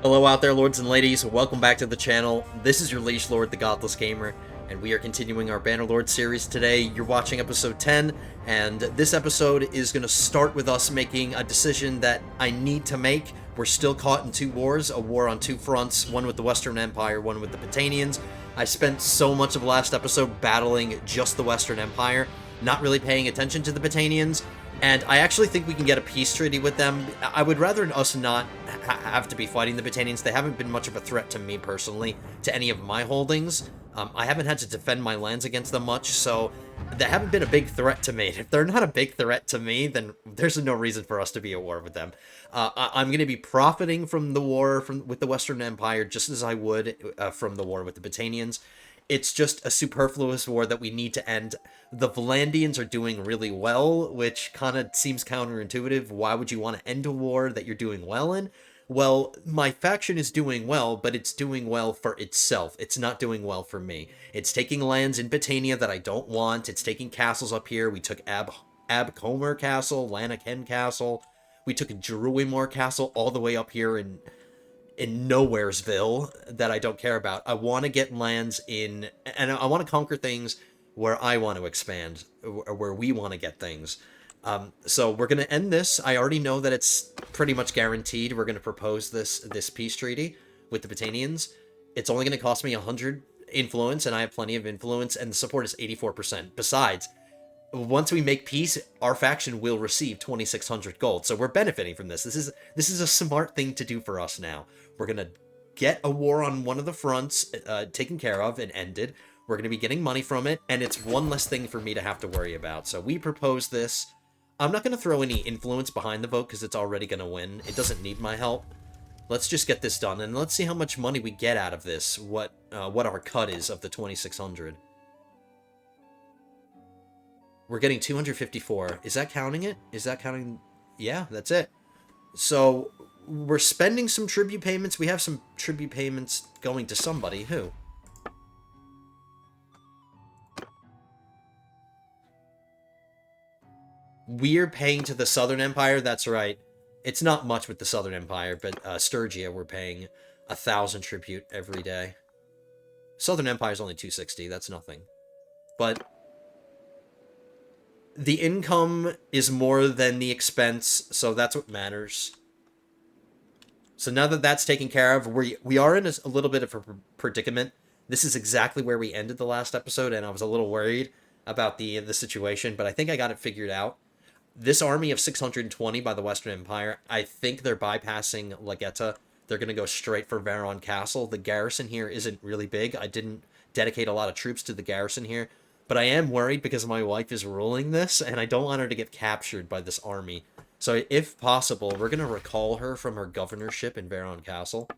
Hello out there, lords and ladies, welcome back to the channel. This is your Liege Lord, the Godless Gamer, and we are continuing our Bannerlord series today. You're watching episode 10, and this episode is going to start with us making a decision that I need to make. We're still caught in two wars, a war on two fronts, one with the Western Empire, one with the Batanians. I spent so much of last episode battling just the Western Empire, not really paying attention to the Batanians. And I actually think we can get a peace treaty with them. I would rather us not have to be fighting the Batanians. They haven't been much of a threat to me personally, to any of my holdings. I haven't had to defend my lands against them much, so they haven't been a big threat to me. If they're not a big threat to me, then there's no reason for us to be at war with them. I'm going to be profiting from the war with the Western Empire just as I would from the war with the Batanians. It's just a superfluous war that we need to end. The Valandians are doing really well, which kind of seems counterintuitive. Why would you want to end a war that you're doing well in? Well, my faction is doing well, but it's doing well for itself. It's not doing well for me. It's taking lands in Batania that I don't want. It's taking castles up here. We took Abcomer Castle, Lanaken Castle. We took Jeruimor Castle all the way up here in Nowheresville that I don't care about. I want to get lands in, and I want to conquer things where I want to expand, or where we want to get things. So we're going to end this. I already know that it's pretty much guaranteed. We're going to propose this peace treaty with the Batanians. It's only going to cost me 100 influence, and I have plenty of influence, and the support is 84%. Besides, once we make peace, our faction will receive 2,600 gold. So we're benefiting from this. This is a smart thing to do for us now. We're going to get a war on one of the fronts taken care of and ended. We're going to be getting money from it, and it's one less thing for me to have to worry about. So we propose this. I'm not going to throw any influence behind the vote because it's already going to win. It doesn't need my help. Let's just get this done, and let's see how much money we get out of this, what our cut is of the 2,600. We're getting 254. Is that counting it? Is that counting? Yeah, that's it. So we're spending some tribute payments. We have some tribute payments going to somebody. Who? We're paying to the Southern Empire. That's right. It's not much with the Southern Empire, but Sturgia, we're paying 1,000 tribute every day. Southern Empire is only 260. That's nothing. But the income is more than the expense, so that's what matters. So now that that's taken care of, we are in a little bit of a predicament. This is exactly where we ended the last episode, and I was a little worried about the situation, but I think I got it figured out. This army of 620 by the Western Empire, I think they're bypassing Lagetta. They're going to go straight for Veron Castle. The garrison here isn't really big. I didn't dedicate a lot of troops to the garrison here. But I am worried because my wife is ruling this, and I don't want her to get captured by this army. So if possible, we're going to recall her from her governorship in Veron Castle.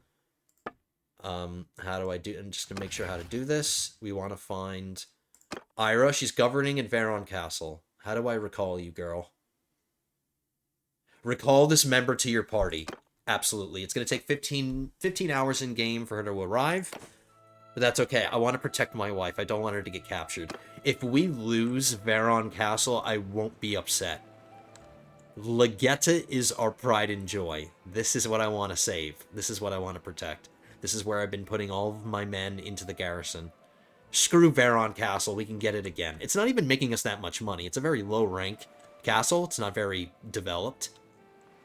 How do I do, and just to make sure how to do this, we want to find Ira. She's governing in Veron Castle. How do I recall you, girl? Recall this member to your party. Absolutely. It's going to take 15 hours in game for her to arrive. But that's okay. I want to protect my wife. I don't want her to get captured. If we lose Veron Castle, I won't be upset. Lagetta is our pride and joy. This is what I want to save. This is what I want to protect. This is where I've been putting all of my men into the garrison. Screw Veron Castle. We can get it again. It's not even making us that much money. It's a very low rank castle. It's not very developed.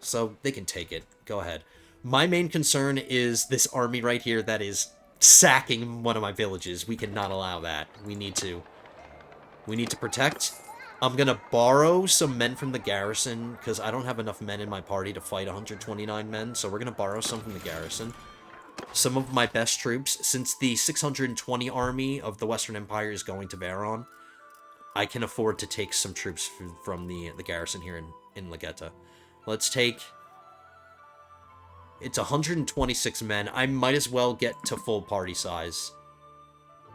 So they can take it. Go ahead. My main concern is this army right here that is sacking one of my villages. We cannot allow that. We need to protect. I'm gonna borrow some men from the garrison because I don't have enough men in my party to fight 129 men, so we're gonna borrow some from the garrison. Some of my best troops, since the 620 army of the Western Empire is going to Veron, I can afford to take some troops from the garrison here in Lagetta. Let's take... It's 126 men. I might as well get to full party size.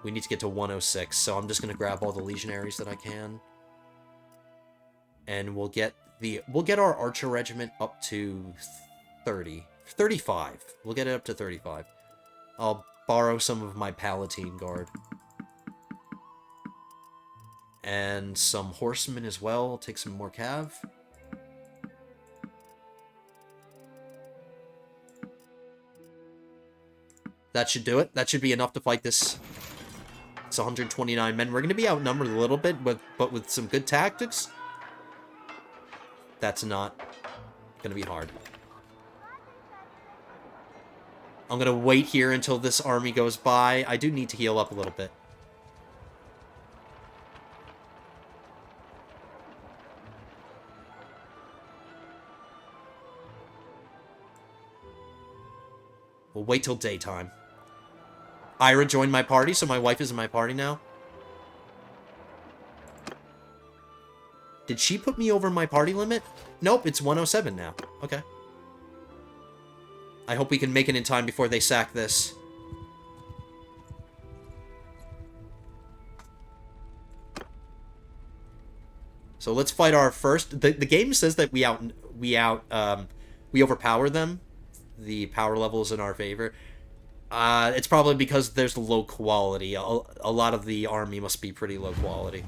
We need to get to 106, so I'm just going to grab all the legionaries that I can. And we'll get our archer regiment up to 35. We'll get it up to 35. I'll borrow some of my Palatine Guard. And some horsemen as well. I'll take some more cav. That should do it. That should be enough to fight this. It's 129 men. We're going to be outnumbered a little bit, but with some good tactics, that's not going to be hard. I'm going to wait here until this army goes by. I do need to heal up a little bit. We'll wait till daytime. Ira joined my party, so my wife is in my party now. Did she put me over my party limit? Nope, it's 107 now. Okay. I hope we can make it in time before they sack this. So let's fight our first. The game says that we overpower them. The power level is in our favor. It's probably because there's low quality. A lot of the army must be pretty low quality.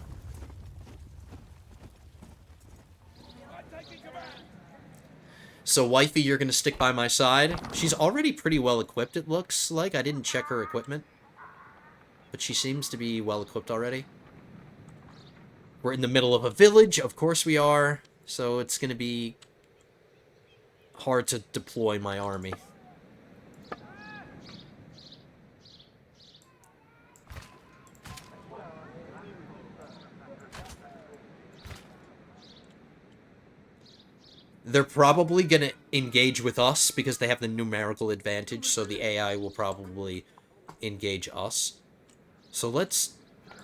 So, Wifey, you're going to stick by my side. She's already pretty well equipped, it looks like. I didn't check her equipment. But she seems to be well equipped already. We're in the middle of a village. Of course we are. So, it's going to be hard to deploy my army. They're probably going to engage with us because they have the numerical advantage, so the AI will probably engage us. So let's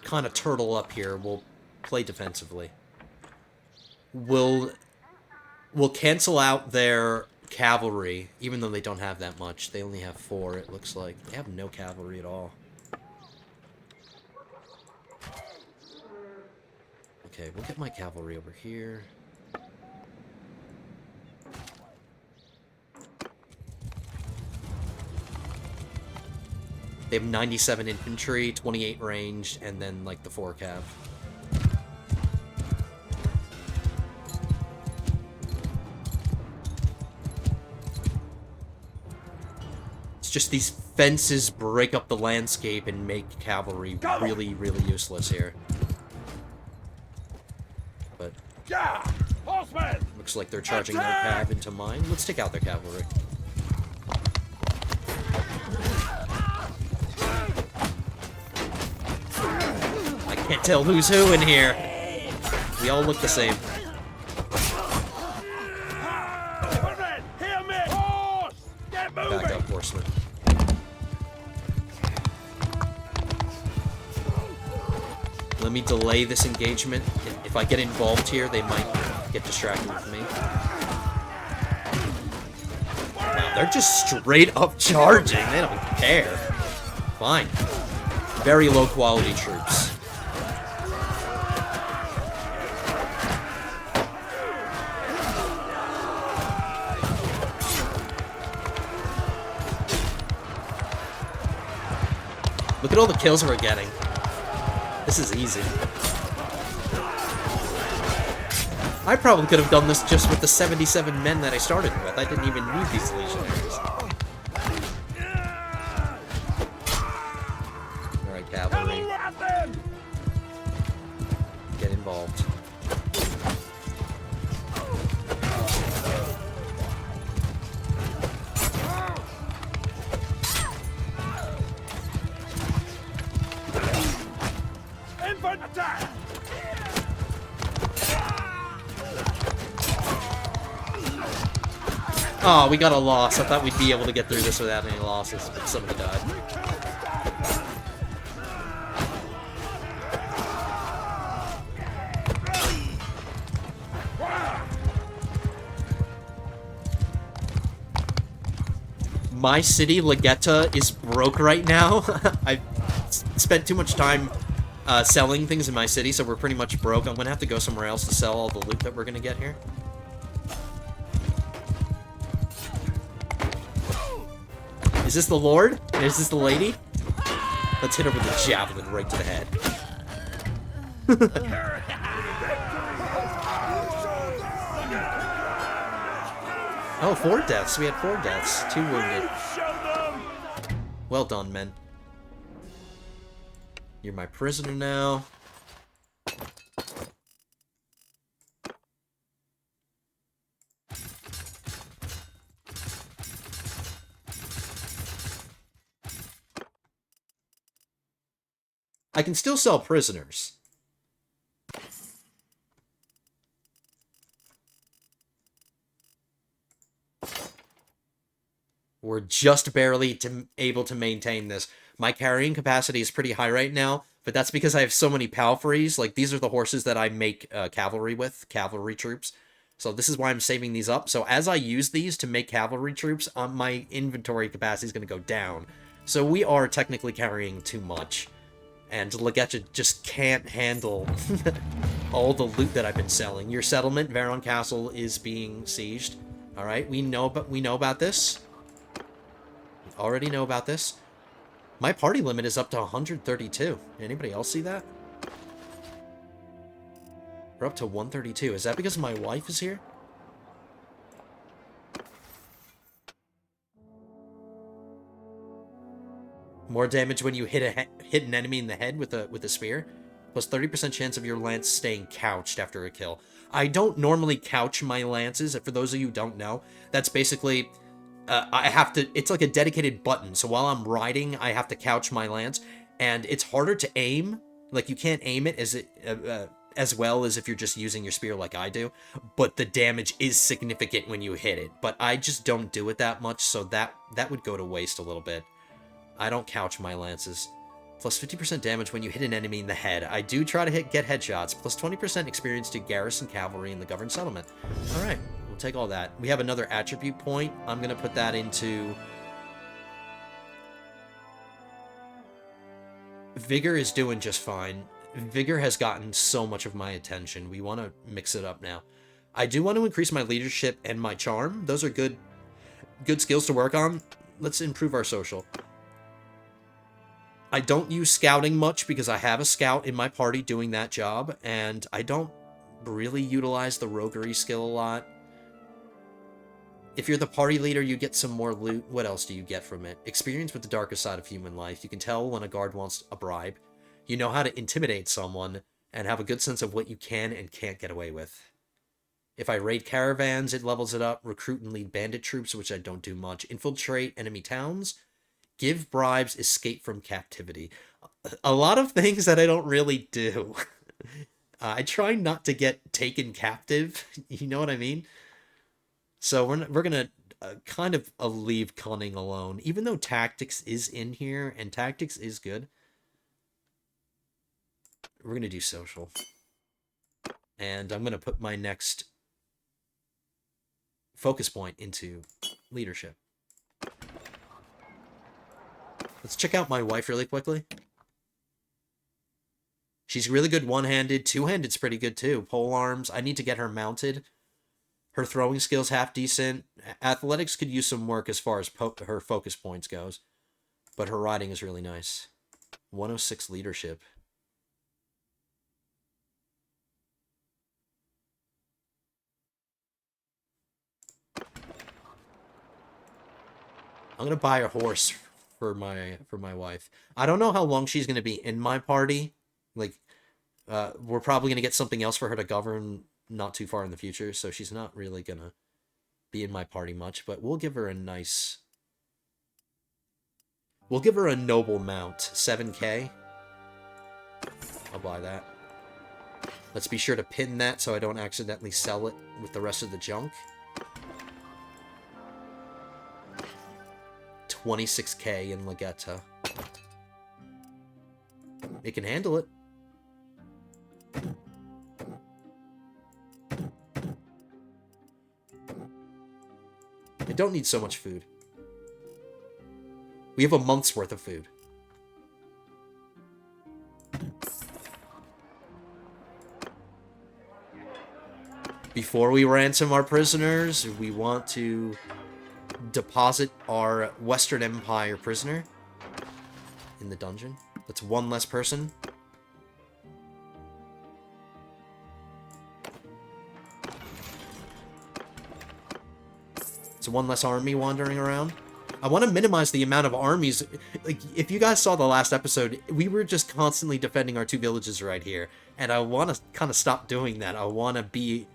kind of turtle up here. We'll play defensively. We'll cancel out their cavalry, even though they don't have that much. They only have 4, it looks like. They have no cavalry at all. Okay, we'll get my cavalry over here. They have 97 infantry, 28 ranged, and then, like, the 4 cav. It's just these fences break up the landscape and make cavalry really, really useless here. But looks like they're charging their cav into mine. Let's take out their cavalry. Can't tell who's who in here. We all look the same. Back up, horseman. Let me delay this engagement. If I get involved here, they might get distracted with me. Wow, they're just straight up charging. They don't care. Fine. Very low quality troops. Look at all the kills we're getting. This is easy. I probably could have done this just with the 77 men that I started with. I didn't even need these legionaries. Alright, cavalry. Get involved. Oh, we got a loss. I thought we'd be able to get through this without any losses, but somebody died. My city, Legetta, is broke right now. I've spent too much time selling things in my city, so we're pretty much broke. I'm gonna have to go somewhere else to sell all the loot that we're gonna get here. Is this the Lord? Is this the lady? Let's hit her with a javelin right to the head. Oh, 4 deaths. We had 4 deaths. 2 wounded. Well done, men. You're my prisoner now. I can still sell prisoners. We're just barely able to maintain this. My carrying capacity is pretty high right now, but that's because I have so many palfreys. Like, these are the horses that I make cavalry with, cavalry troops. So this is why I'm saving these up. So as I use these to make cavalry troops, my inventory capacity is going to go down. So we are technically carrying too much. And Legetcha just can't handle all the loot that I've been selling. Your settlement, Varon Castle, is being sieged. All right, we know about this. We already know about this. My party limit is up to 132. Anybody else see that? We're up to 132. Is that because my wife is here? More damage when you hit an enemy in the head with a spear. Plus 30% chance of your lance staying couched after a kill. I don't normally couch my lances. For those of you who don't know, that's basically I have to. It's like a dedicated button. So while I'm riding, I have to couch my lance, and it's harder to aim. Like, you can't aim it as well as if you're just using your spear like I do. But the damage is significant when you hit it. But I just don't do it that much, so that would go to waste a little bit. I don't couch my lances. Plus 50% damage when you hit an enemy in the head. I do try to get headshots. Plus 20% experience to garrison cavalry in the governed settlement. Alright, we'll take all that. We have another attribute point. I'm going to put that into... Vigor is doing just fine. Vigor has gotten so much of my attention. We want to mix it up now. I do want to increase my leadership and my charm. Those are good skills to work on. Let's improve our social. I don't use scouting much because I have a scout in my party doing that job, and I don't really utilize the roguery skill a lot. If you're the party leader, you get some more loot. What else do you get from it? Experience with the darker side of human life. You can tell when a guard wants a bribe. You know how to intimidate someone and have a good sense of what you can and can't get away with. If I raid caravans, it levels it up. Recruit and lead bandit troops, which I don't do much. Infiltrate enemy towns. Give bribes, escape from captivity. A lot of things that I don't really do. I try not to get taken captive. You know what I mean? So we're gonna kind of leave cunning alone, even though tactics is in here and tactics is good. We're gonna do social, and I'm gonna put my next focus point into leadership. Let's check out my wife really quickly. She's really good one-handed. Two-handed's pretty good too. Pole arms. I need to get her mounted. Her throwing skills half decent. Athletics could use some work as far as her focus points goes. But her riding is really nice. 106 leadership. I'm gonna buy a horse for my wife. I don't know how long she's gonna be in my party. Like, we're probably gonna get something else for her to govern not too far in the future, so she's not really gonna be in my party much. But we'll give her a nice. We'll give her a noble mount, 7K. I'll buy that. Let's be sure to pin that so I don't accidentally sell it with the rest of the junk. 26K in Legetta. It can handle it. I don't need so much food. We have a month's worth of food. Before we ransom our prisoners, we want to deposit our Western Empire prisoner in the dungeon. That's one less person. It's one less army wandering around. I want to minimize the amount of armies. Like, if you guys saw the last episode, we were just constantly defending our 2 villages right here. And I want to kind of stop doing that. I want to be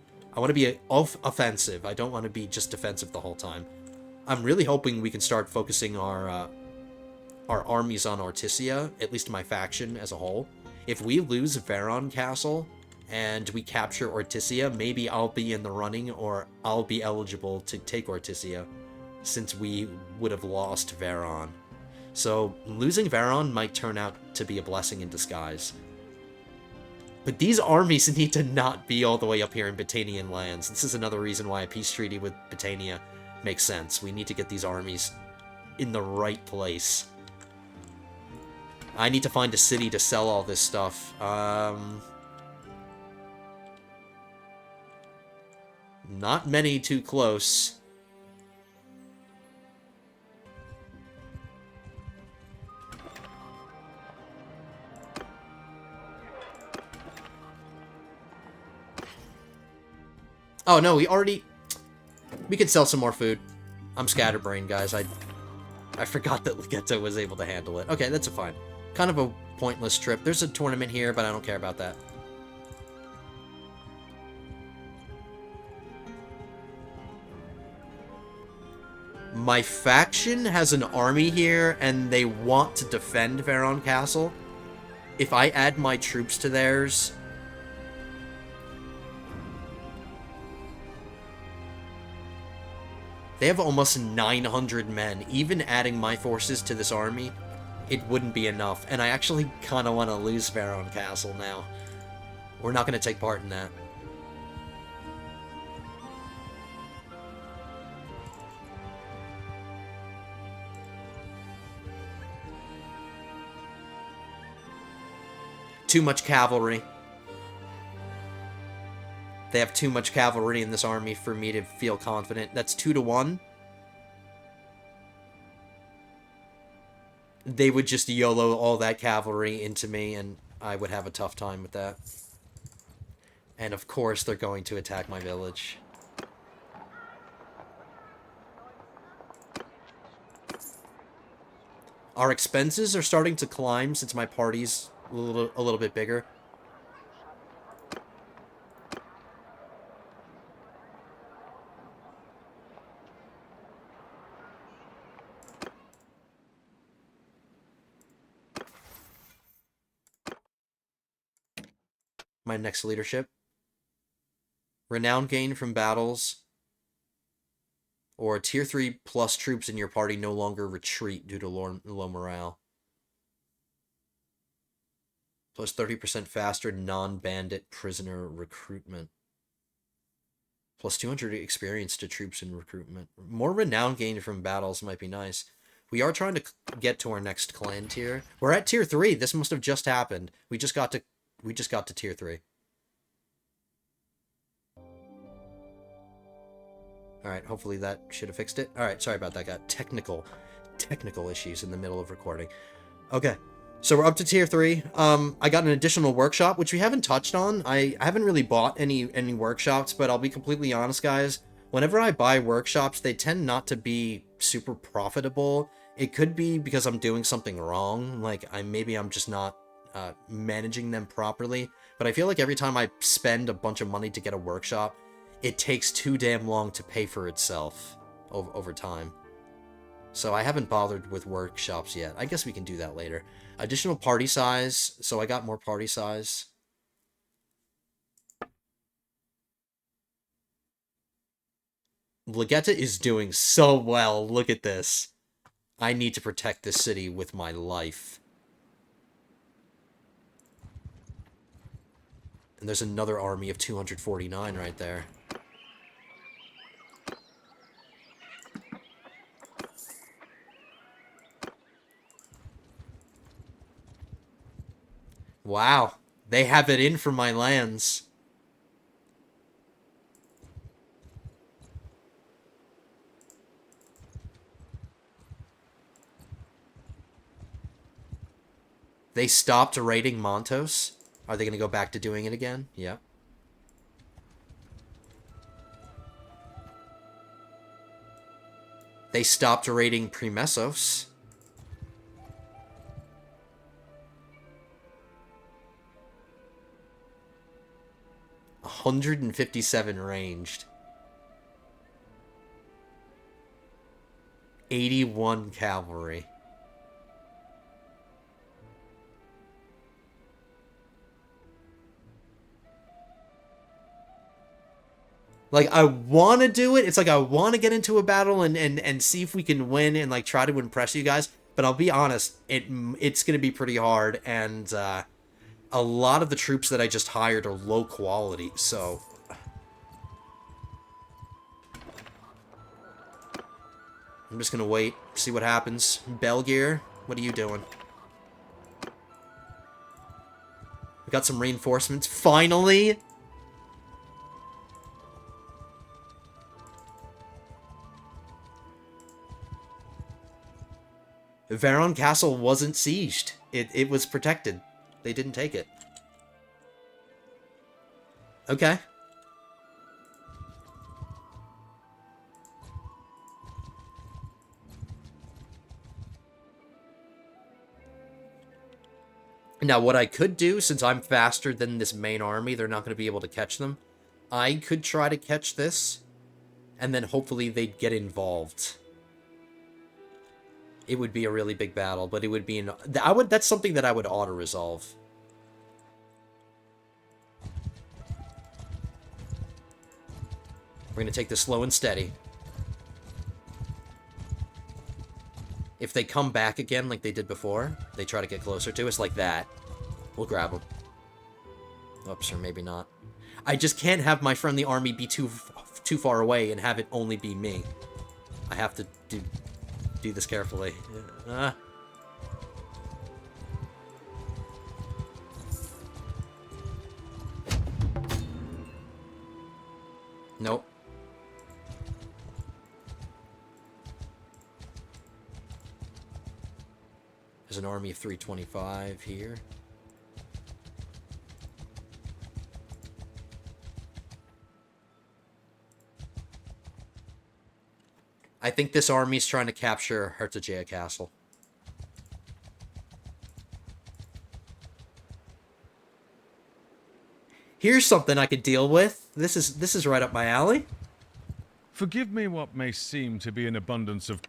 offensive. I don't want to be just defensive the whole time. I'm really hoping we can start focusing our armies on Ortisia, at least my faction as a whole. If we lose Veron Castle and we capture Ortisia, maybe I'll be in the running, or I'll be eligible to take Ortisia, since we would have lost Veron. So losing Veron might turn out to be a blessing in disguise. But these armies need to not be all the way up here in Battanian lands. This is another reason why a peace treaty with Battania makes sense. We need to get these armies in the right place. I need to find a city to sell all this stuff. Not many too close. Oh, no, we could sell some more food. I'm scatterbrained, guys. I forgot that Ligetta was able to handle it. Okay, that's fine. Kind of a pointless trip. There's a tournament here, but I don't care about that. My faction has an army here, and they want to defend Veron Castle. If I add my troops to theirs... They have almost 900 men. Even adding my forces to this army, it wouldn't be enough. And I actually kind of want to lose Veron Castle now. We're not going to take part in that. Too much cavalry. They have too much cavalry in this army for me to feel confident. That's 2-1. They would just YOLO all that cavalry into me, and I would have a tough time with that. And of course, they're going to attack my village. Our expenses are starting to climb since my party's a little bit bigger. My next leadership. Renown gain from battles. Or tier 3 plus troops in your party no longer retreat due to low morale. Plus 30% faster non-bandit prisoner recruitment. Plus 200 experience to troops in recruitment. More renown gain from battles might be nice. We are trying to get to our next clan tier. We're at tier 3. This must have just happened. We just got to tier 3. Alright, hopefully that should have fixed it. Alright, sorry about that. Got technical issues in the middle of recording. Okay, so we're up to tier 3. I got an additional workshop, which we haven't touched on. I haven't really bought any workshops, but I'll be completely honest, guys. Whenever I buy workshops, they tend not to be super profitable. It could be because I'm doing something wrong. Like, maybe I'm just not managing them properly. But I feel like every time I spend a bunch of money to get a workshop, it takes too damn long to pay for itself over time. So I haven't bothered with workshops yet. I guess we can do that later. Additional party size. So I got more party size. Ligetta is doing so well. Look at this. I need to protect this city with my life. And there's another army of 249 right there. Wow, they have it in for my lands. They stopped raiding Montos. Are they going to go back to doing it again? Yeah. They stopped raiding Primesos. $157 ranged. 81 cavalry. Like, I want to do it. It's like I want to get into a battle and see if we can win and, like, try to impress you guys. But I'll be honest, it's going to be pretty hard. And a lot of the troops that I just hired are low quality, so... I'm just going to wait, see what happens. Belgear, what are you doing? We got some reinforcements. Finally! Varon Castle wasn't sieged. It was protected. They didn't take it. Okay. Now, what I could do, since I'm faster than this main army, they're not going to be able to catch them. I could try to catch this, and then hopefully they'd get involved. It would be a really big battle, but it would be that's something that I would auto-resolve. We're going to take this slow and steady. If they come back again like they did before, they try to get closer to us like that, we'll grab them. Oops, or maybe not. I just can't have my friendly army be too far away and have it only be me. I have to do this carefully. Nope. There's an army of 325 here. I think this army's trying to capture Hertogia Castle. Here's something I could deal with. This is right up my alley. Forgive me what may seem to be an abundance of...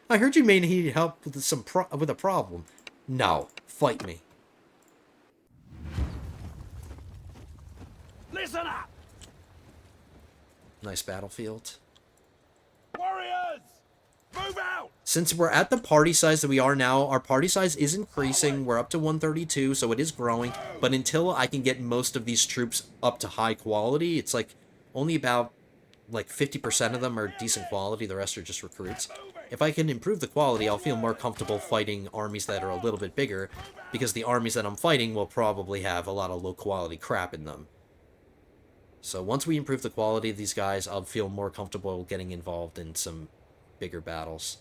I heard you may need help with with a problem. No, fight me. Listen up! Nice battlefield. Warriors! Move out! Since we're at the party size that we are now, our party size is increasing. We're up to 132, so it is growing. But until I can get most of these troops up to high quality, it's like only about like 50% of them are decent quality. The rest are just recruits. If I can improve the quality, I'll feel more comfortable fighting armies that are a little bit bigger, because the armies that I'm fighting will probably have a lot of low quality crap in them. So once we improve the quality of these guys, I'll feel more comfortable getting involved in some bigger battles.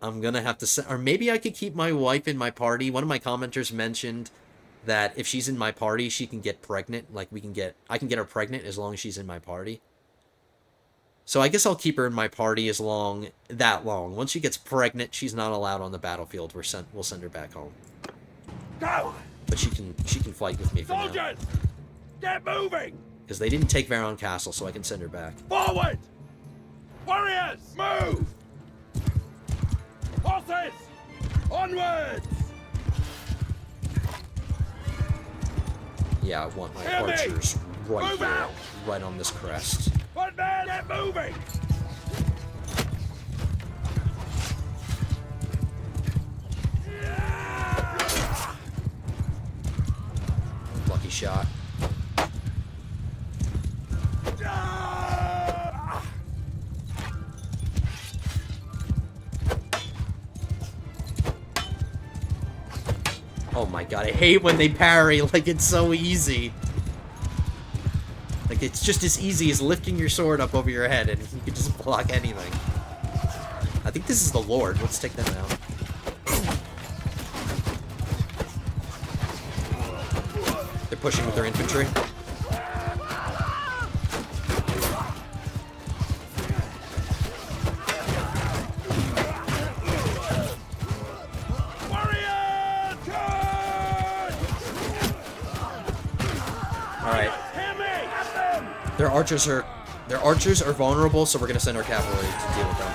I'm gonna have to or maybe I could keep my wife in my party. One of my commenters mentioned that if she's in my party, she can get pregnant. Like, I can get her pregnant as long as she's in my party. So I guess I'll keep her in my party that long. Once she gets pregnant, she's not allowed on the battlefield. We'll send her back home. Go! But she can fight with me for now. Soldiers! Get moving! Because they didn't take Varon Castle, so I can send her back. Forward! Warriors! Move! Horses! Onwards! Yeah, I want my archers right Move here, out! right on this crest. One man, get moving! Lucky shot. Oh my god, I hate when they parry, like it's so easy. Like, it's just as easy as lifting your sword up over your head and you can just block anything. I think this is the Lord. Let's take them out. They're pushing with their infantry. Their archers are vulnerable, so we're gonna send our cavalry to deal with them.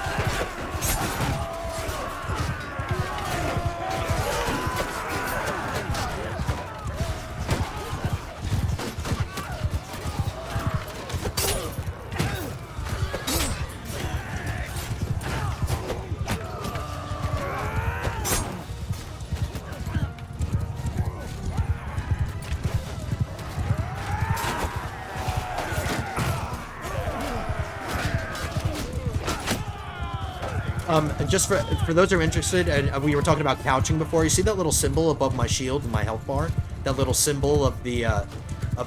Just for those who are interested, and we were talking about couching before, you see that little symbol above my shield and my health bar? That little symbol of the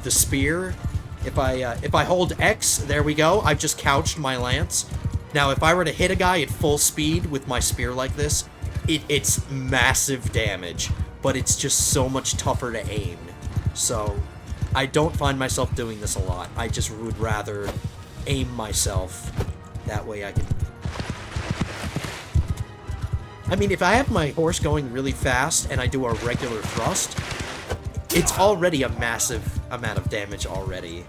spear? If I hold X, there we go, I've just couched my lance. Now, if I were to hit a guy at full speed with my spear like this, it's massive damage, but it's just so much tougher to aim. So, I don't find myself doing this a lot. I just would rather aim myself. That way I can... I mean, if I have my horse going really fast and I do a regular thrust, it's already a massive amount of damage already.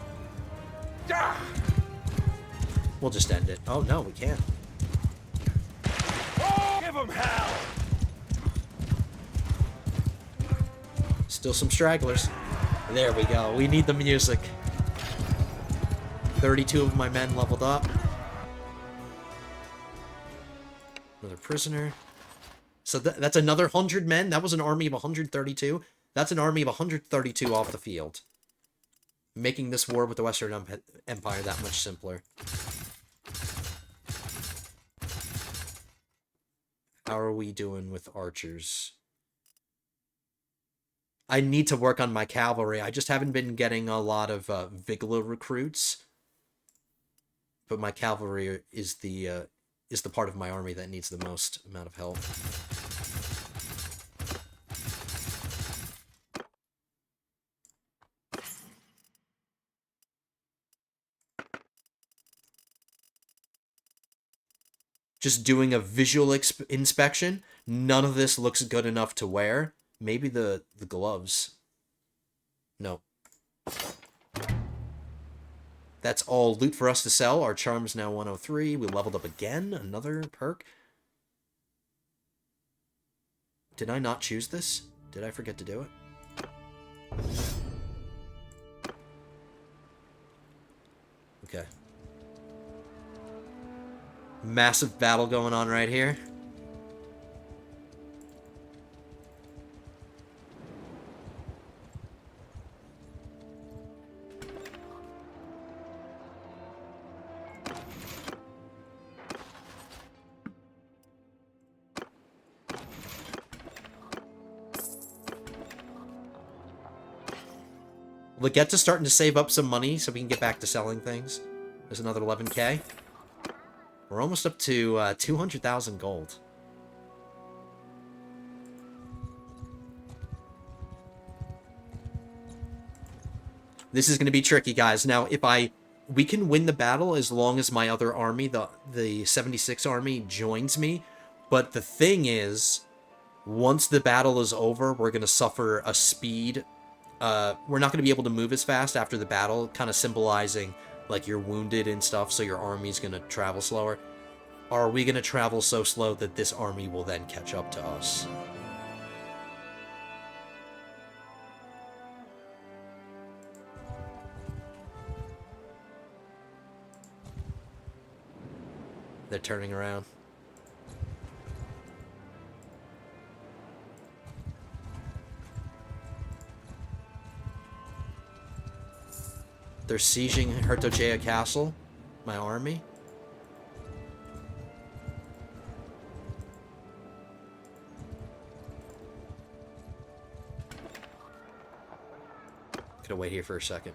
We'll just end it. Oh, no, we can't. Give them hell! Still some stragglers. There we go. We need the music. 32 of my men leveled up. Another prisoner. So that's another 100 men. That was an army of 132. That's an army of 132 off the field. Making this war with the Western Empire that much simpler. How are we doing with archers? I need to work on my cavalry. I just haven't been getting a lot of Vigla recruits. But my cavalry is the part of my army that needs the most amount of help. Just doing a visual inspection, none of this looks good enough to wear. Maybe the gloves. No. That's all loot for us to sell. Our charm's now 103. We leveled up again. Another perk. Did I not choose this? Did I forget to do it? Okay. Massive battle going on right here. We'll get to starting to save up some money so we can get back to selling things. There's another 11k. We're almost up to 200,000 gold. This is going to be tricky, guys. Now, we can win the battle as long as my other army, the 76 army, joins me. But the thing is, once the battle is over, we're going to suffer a speed. We're not going to be able to move as fast after the battle, kind of symbolizing like you're wounded and stuff, so your army's going to travel slower. Are we going to travel so slow that this army will then catch up to us? They're turning around. They're sieging Hertogeia Castle, my army. Gonna wait here for a second.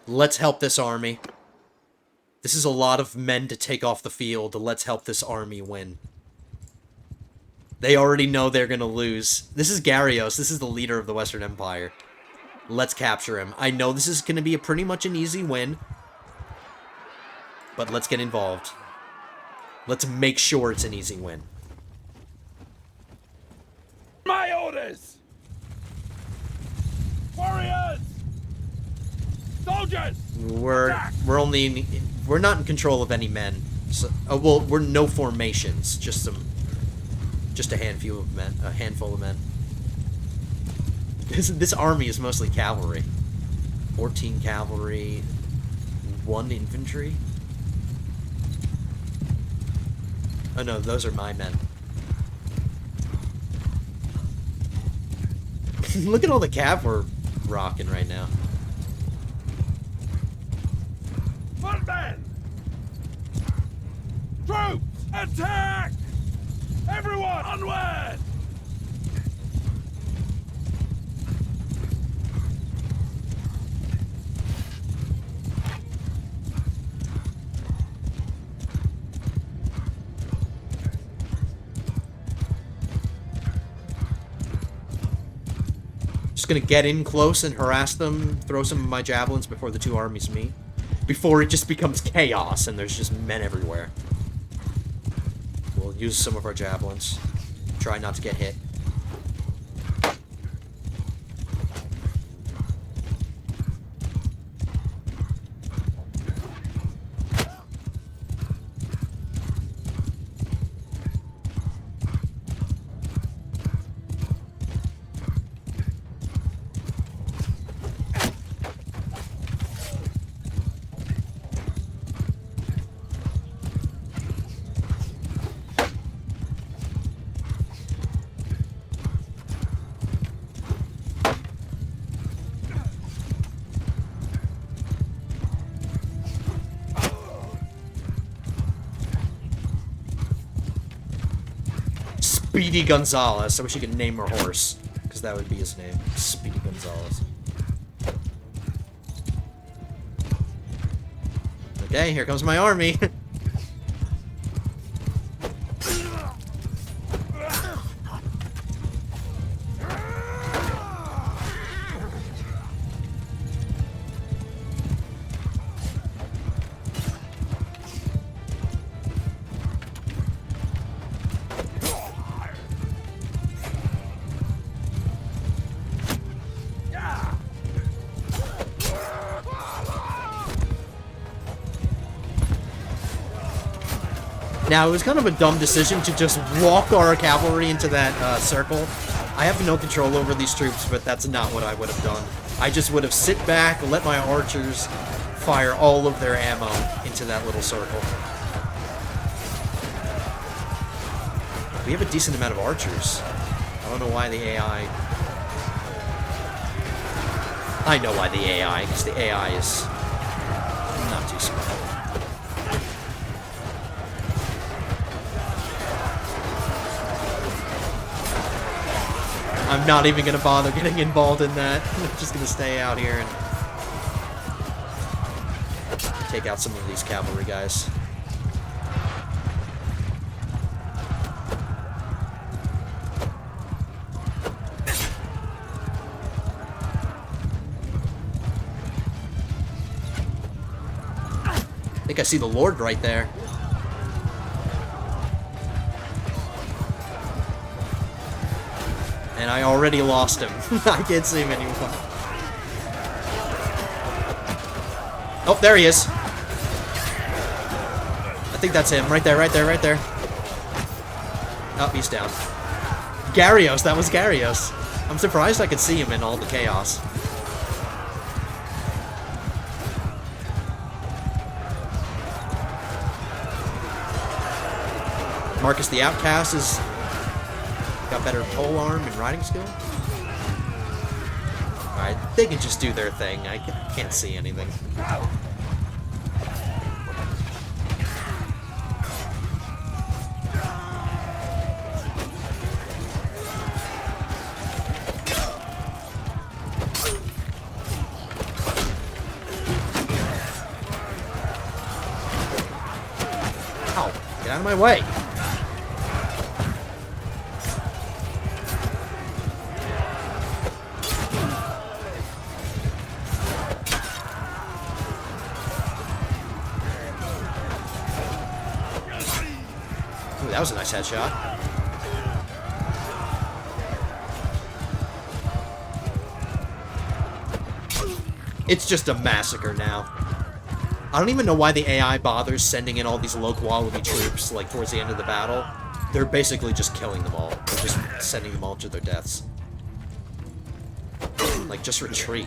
Let's help this army. This is a lot of men to take off the field. Let's help this army win. They already know they're going to lose. This is Garios. This is the leader of the Western Empire. Let's capture him. I know this is going to be pretty much an easy win. But let's get involved. Let's make sure it's an easy win. My orders! Soldiers! We're not in control of any men. So, well, we're no formations, just a handful of men. A handful of men. This army is mostly cavalry. 14 cavalry, 1 infantry. Oh no, those are my men. Look at all the cav we're rocking right now. Footmen! Troops! Attack! Everyone, onward! Just gonna get in close and harass them, throw some of my javelins before the two armies meet. Before it just becomes chaos and there's just men everywhere. We'll use some of our javelins. Try not to get hit. Speedy Gonzalez. I wish you could name her horse, because that would be his name. Speedy Gonzalez. Okay, here comes my army. Now, it was kind of a dumb decision to just walk our cavalry into that circle. I have no control over these troops, but that's not what I would have done. I just would have sit back, let my archers fire all of their ammo into that little circle. We have a decent amount of archers. I don't know why the AI... I know why the AI, because the AI is not too smart. I'm not even going to bother getting involved in that. I'm just going to stay out here and take out some of these cavalry guys. I think I see the Lord right there. And I already lost him. I can't see him anymore. Oh, there he is. I think that's him. Right there, right there, right there. Oh, he's down. Garios, that was Garios. I'm surprised I could see him in all the chaos. Marcus the Outcast is... got better polearm and riding skill. Alright, they can just do their thing. I can't see anything. Ow, get out of my way. That was a nice headshot. It's just a massacre now. I don't even know why the AI bothers sending in all these low-quality troops, like, towards the end of the battle. They're basically just killing them all. They're just sending them all to their deaths. Like, just retreat.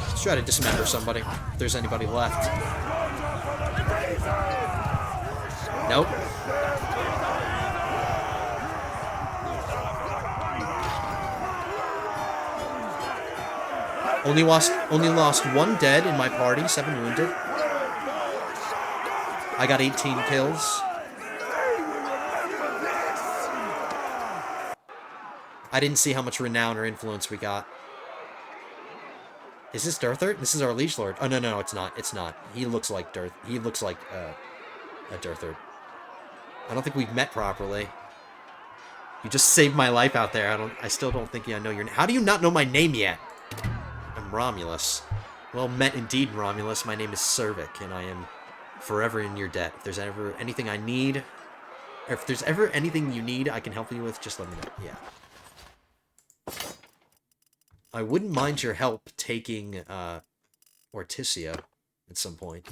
Let's try to dismember somebody, if there's anybody left. Nope. Only lost 1 dead in my party, 7 wounded. I got 18 kills. I didn't see how much renown or influence we got. Is this Dirthert? This is our Liege Lord. Oh, no, it's not. It's not. He looks like a Dirthert. I don't think we've met properly. You just saved my life out there. I still don't think I know your name. How do you not know my name yet? I'm Romulus. Well met indeed, Romulus. My name is Cervic, and I am forever in your debt. If there's ever anything I need, or if there's ever anything you need I can help you with, just let me know. Yeah. I wouldn't mind your help taking, Orticia at some point.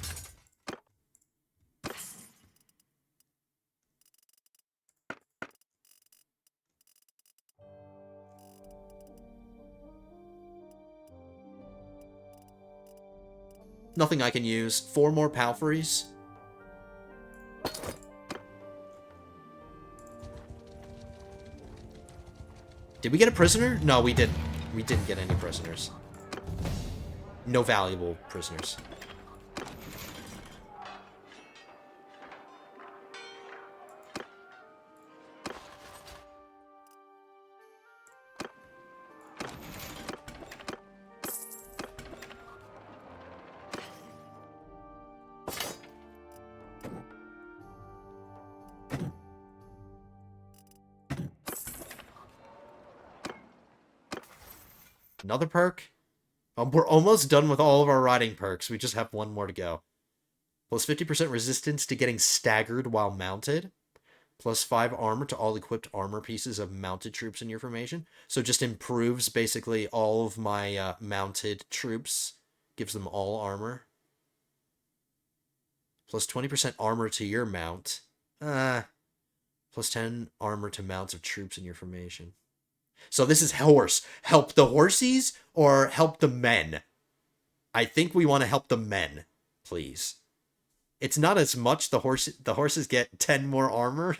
Nothing I can use. 4 more Palfreys. Did we get a prisoner? No, we didn't. We didn't get any prisoners. No valuable prisoners. Another perk? We're almost done with all of our riding perks. We just have 1 more to go. Plus 50% resistance to getting staggered while mounted. Plus 5 armor to all equipped armor pieces of mounted troops in your formation. So it just improves basically all of my mounted troops. Gives them all armor. Plus 20% armor to your mount. Plus 10 armor to mounts of troops in your formation. So this is horse. Help the horsies or help the men? I think we want to help the men, please. It's not as much. The horses get 10 more armor.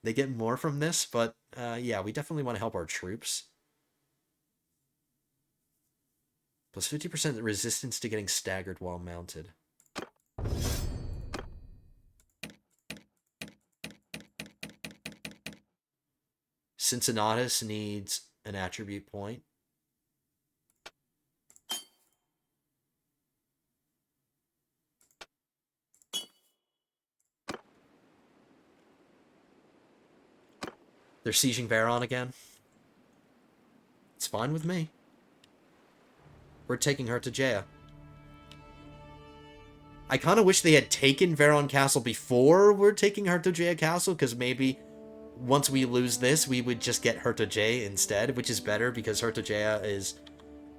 They get more from this, but yeah, we definitely want to help our troops. Plus 50% resistance to getting staggered while mounted. Cincinnatus needs an attribute point. They're sieging Veron again. It's fine with me. We're taking her to Jaya. I kind of wish they had taken Veron Castle before we're taking her to Jaya Castle, because maybe once we lose this, we would just get Herta J instead, which is better because Herta J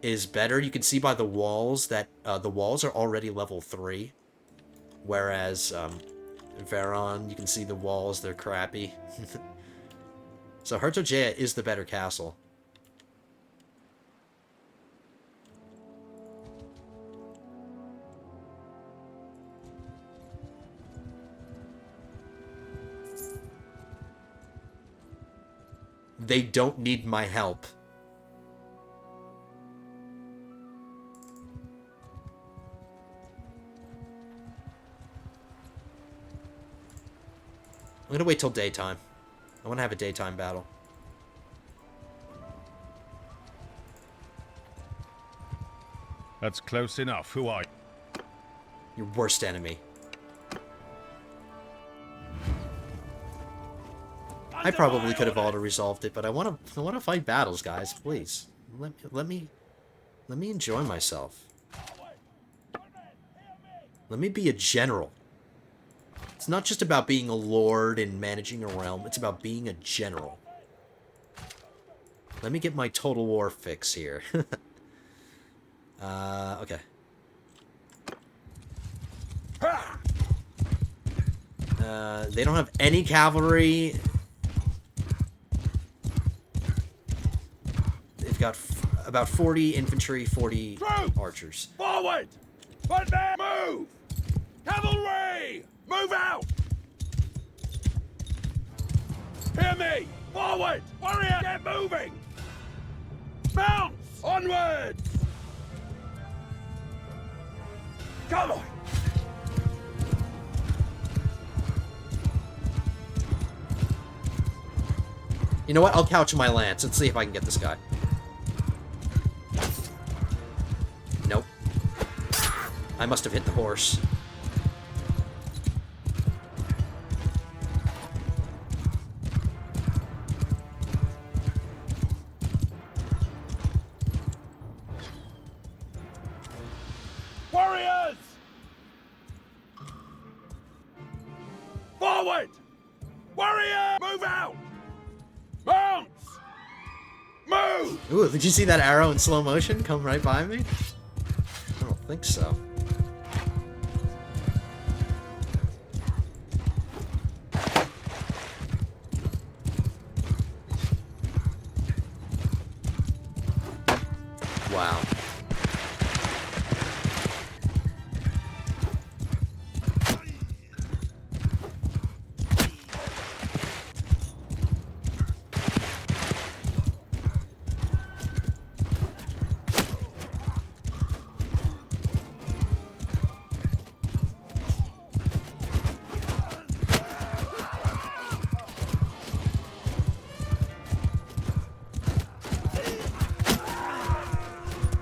is better. You can see by the walls that the walls are already level 3, whereas Veron, you can see the walls, they're crappy. So Herta J is the better castle. They don't need my help. I'm gonna wait till daytime. I want to have a daytime battle. That's close enough. Who are you? Your worst enemy. I probably could have auto-resolved it, but I want to fight battles, guys. Please, let me enjoy myself. Let me be a general. It's not just about being a lord and managing a realm, it's about being a general. Let me get my total war fix here. Okay. They don't have any cavalry. They've got about 40 infantry, 40 archers. Forward! Front man, move! Cavalry! Move out! Hear me! Forward! Warrior, get moving! Bounce! Onwards! Come on! You know what? I'll couch my lance. Let's see if I can get this guy. Nope. I must have hit the horse. Warriors! Forward! Warrior! Move out! Bounce! Move! Ooh, did you see that arrow in slow motion come right by me? I don't think so. Wow.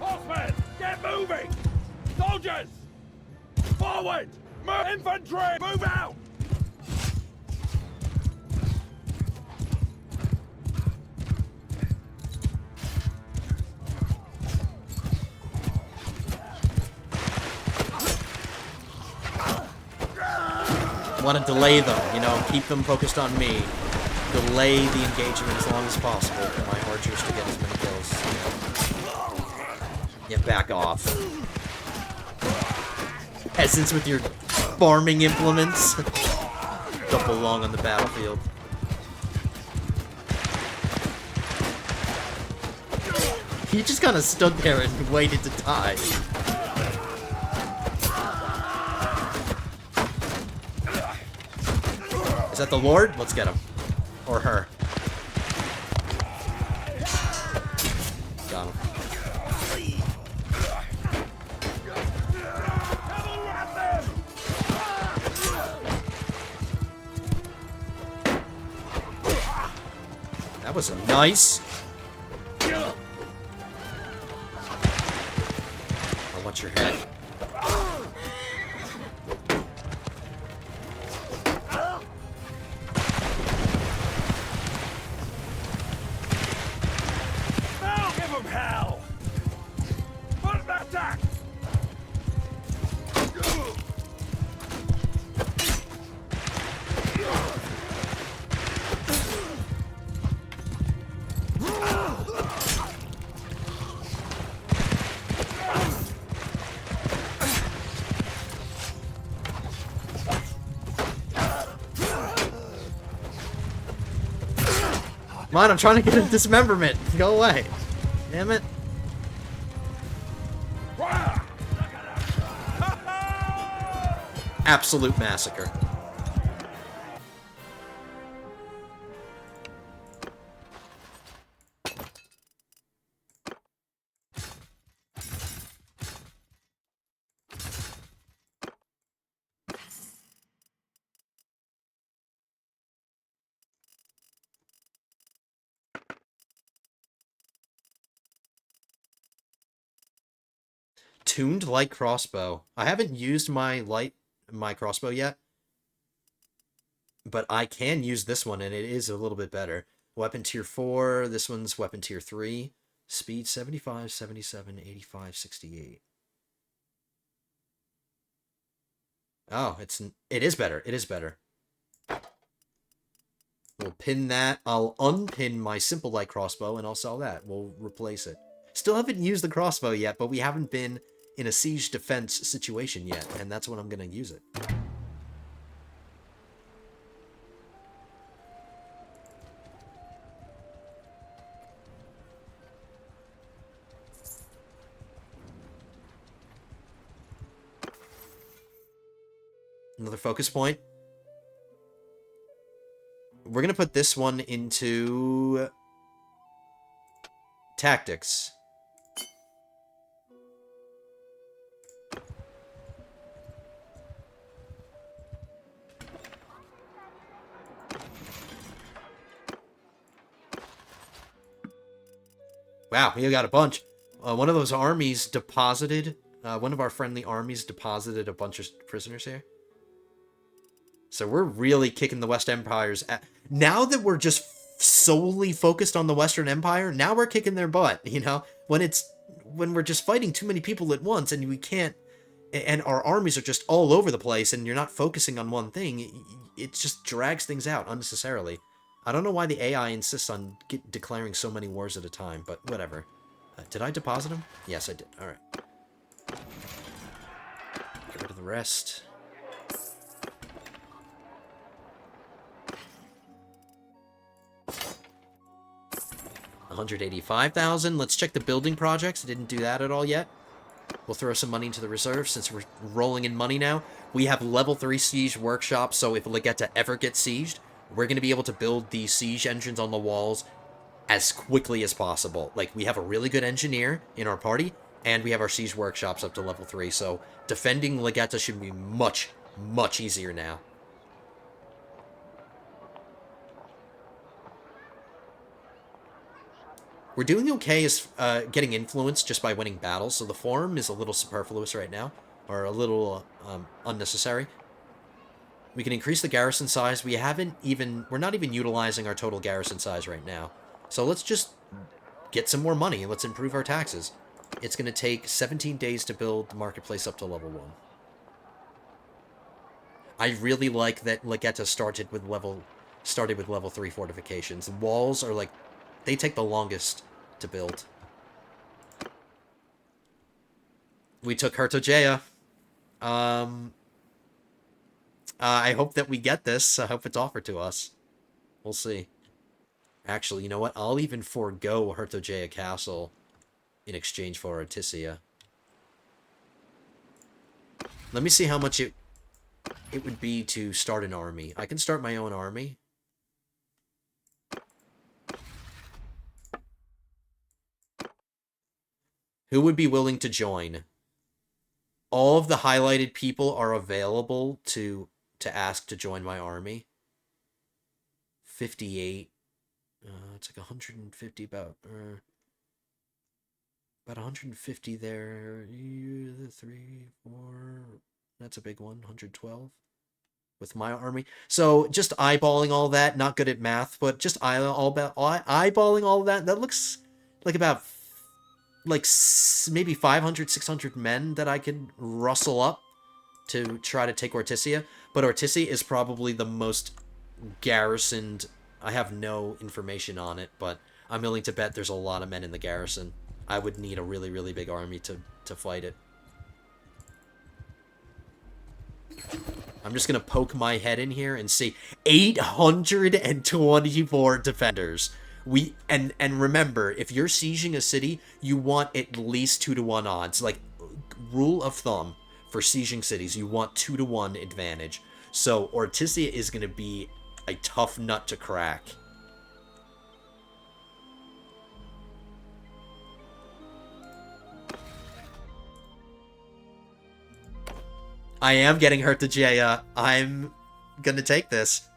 Horsemen, get moving! Soldiers! Forward! Move! Infantry! Move out! Want to delay them, you know, keep them focused on me. Delay the engagement as long as possible for my archers to get as many kills. Yeah, back off. Peasants with your farming implements. Don't belong on the battlefield. He just kind of stood there and waited to die. Is that the Lord? Let's get him. Or her. Got him. That was nice. I want your head. Come on, I'm trying to get a dismemberment. Go away. Damn it. Absolute massacre. Tuned light crossbow. I haven't used my crossbow yet, but I can use this one, and it is a little bit better. Weapon tier 4. This one's weapon tier 3. Speed 75, 77, 85, 68. Oh, it is better. It is better. We'll pin that. I'll unpin my simple light crossbow, and I'll sell that. We'll replace it. Still haven't used the crossbow yet, but we haven't been in a siege defense situation yet, and that's when I'm going to use it. Another focus point. We're going to put this one into tactics. Wow, we got a bunch. One of those armies deposited, one of our friendly armies deposited a bunch of prisoners here. So we're really kicking the West Empire's ass. Now that we're just solely focused on the Western Empire, now we're kicking their butt, you know? When we're just fighting too many people at once and we can't, and our armies are just all over the place and you're not focusing on one thing, it just drags things out unnecessarily. I don't know why the AI insists on declaring so many wars at a time, but whatever. Did I deposit them? Yes, I did. Alright. Get rid of the rest. $185,000. Let's check the building projects. I didn't do that at all yet. We'll throw some money into the reserve since we're rolling in money now. We have level 3 siege workshops, so if Legetta ever gets sieged, we're going to be able to build the siege engines on the walls as quickly as possible. Like, we have a really good engineer in our party, and we have our siege workshops up to level 3, so defending Legetta should be much, much easier now. We're doing okay as getting influence just by winning battles, so the forum is a little superfluous right now, or a little unnecessary. We can increase the garrison size. We're not even utilizing our total garrison size right now. So let's just get some more money. Let's improve our taxes. It's going to take 17 days to build the marketplace up to level 1. I really like that Legetta started with level 3 fortifications. The walls are like, they take the longest to build. We took Hertogeia. I hope that we get this. I hope it's offered to us. We'll see. Actually, you know what? I'll even forego Hertogeia Castle in exchange for Ortisia. Let me see how much it would be to start an army. I can start my own army. Who would be willing to join? All of the highlighted people are available to ask to join my army. 58. It's like 150, about 150 there. 3, 4. That's a big one. 112 with my army. So just eyeballing all that. Not good at math, but just eyeballing all that. That looks like about maybe 500, 600 men that I could rustle up to try to take Ortisia. But Ortisia is probably the most garrisoned. I have no information on it, but I'm willing to bet there's a lot of men in the garrison. I would need a really, really big army to fight it. I'm just going to poke my head in here and see 824 defenders. And remember, if you're sieging a city, you want at least 2-to-1 odds. Like, rule of thumb for sieging cities, you want 2-to-1 advantage. So Ortisia is going to be a tough nut to crack. I am getting Hertogeia. I'm going to take this.